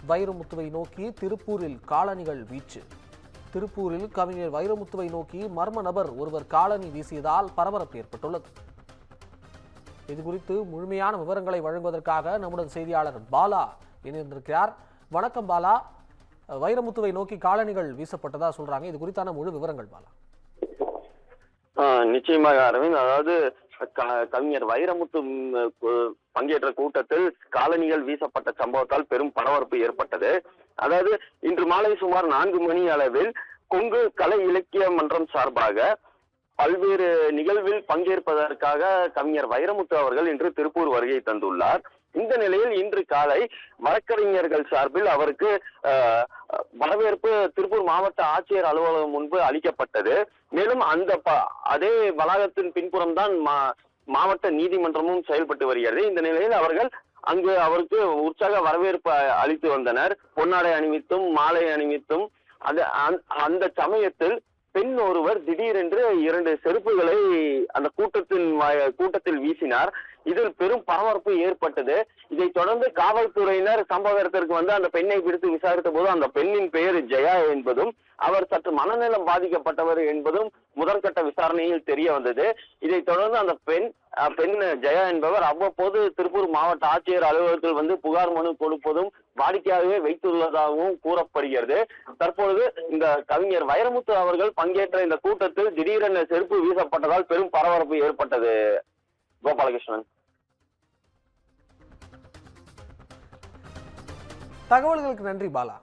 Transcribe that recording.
வைரமுத்துவை நோக்கி திருப்பூரில் காலணிகள் வீச்சு. திருப்பூரில் கவிஞர் வைரமுத்துவை நோக்கி மர்ம நபர் ஒருவர் காலணி வீசியதால் பரபரப்பு ஏற்பட்டுள்ளது. இதுகுறித்து முழுமையான விவரங்களை வழங்குவதற்காக நம்முடைய செய்தியாளர் பாலா இணைந்திருக்கிறார். வணக்கம் பாலா. வைரமுத்துவை நோக்கி காலணிகள் வீசப்பட்டதா சொல்றாங்க, இது குறித்தான முழு விவரங்கள் பாலா. நிச்சயமாக அரவிந்த், அதாவது கவிஞர் வைரமுத்து பங்கேற்ற கூட்டத்தில் காலணிகள் வீசப்பட்ட சம்பவத்தால் பெரும் பரபரப்பு ஏற்பட்டது. அதாவது இன்று மாலை சுமார் 4 மணி அளவில் கொங்கு கலை இலக்கிய மன்றம் சார்பாக பல்வேறு நிகழ்வில் பங்கேற்பதற்காக கவிஞர் வைரமுத்து அவர்கள் இன்று திருப்பூர் வருகை தந்துள்ளார். இந்த நிலையில் இன்று காலை வழக்கறிஞர்கள் சார்பில் அவருக்கு வரவேற்பு திருப்பூர் மாவட்ட ஆட்சியர் அலுவலகம் முன்பு அளிக்கப்பட்டது. மேலும் அதே வளாகத்தின் பின்புறம் தான் மாவட்ட நீதிமன்றமும் செயல்பட்டு வருகிறது. இந்த நிலையில் அவர்கள் அங்கு அவருக்கு உற்சாக வரவேற்பு அளித்து வந்தனர். பொன்னாடை அணிவித்தும் மாலை அணிவித்தும். அந்த சமயத்தில் பெண் ஒருவர் திடீரென்று 2 செருப்புகளை அந்த கூட்டத்தில் வீசினார். இதில் பெரும் பரபரப்பு ஏற்பட்டது. இதைத் தொடர்ந்து காவல்துறையினர் சம்பவ இடத்திற்கு வந்து அந்த பெண்ணை பிடித்து விசாரித்த போது அந்த பெண்ணின் பெயர் ஜெயா என்பதும் அவர் சற்று மனநலம் பாதிக்கப்பட்டவர் என்பதும் முதற்கட்ட விசாரணையில் தெரிய வந்தது. இதைத் தொடர்ந்து அந்த பெண் ஜெயா என்பவர் அவ்வப்போது திருப்பூர் மாவட்ட ஆட்சியர் அலுவலகத்தில் வந்து புகார் மனு கொடுப்பதும் வாடிக்கையாகவே வைத்துள்ளதாகவும் கூறப்படுகிறது. தற்பொழுது இந்த கவிஞர் வைரமுத்து அவர்கள் பங்கேற்ற இந்த கூட்டத்தில் திடீரென செருப்பு வீசப்பட்டதால் பெரும் பரபரப்பு ஏற்பட்டது. கோபாலகிருஷ்ணன். தகவல்களுக்கு நன்றி பாலா.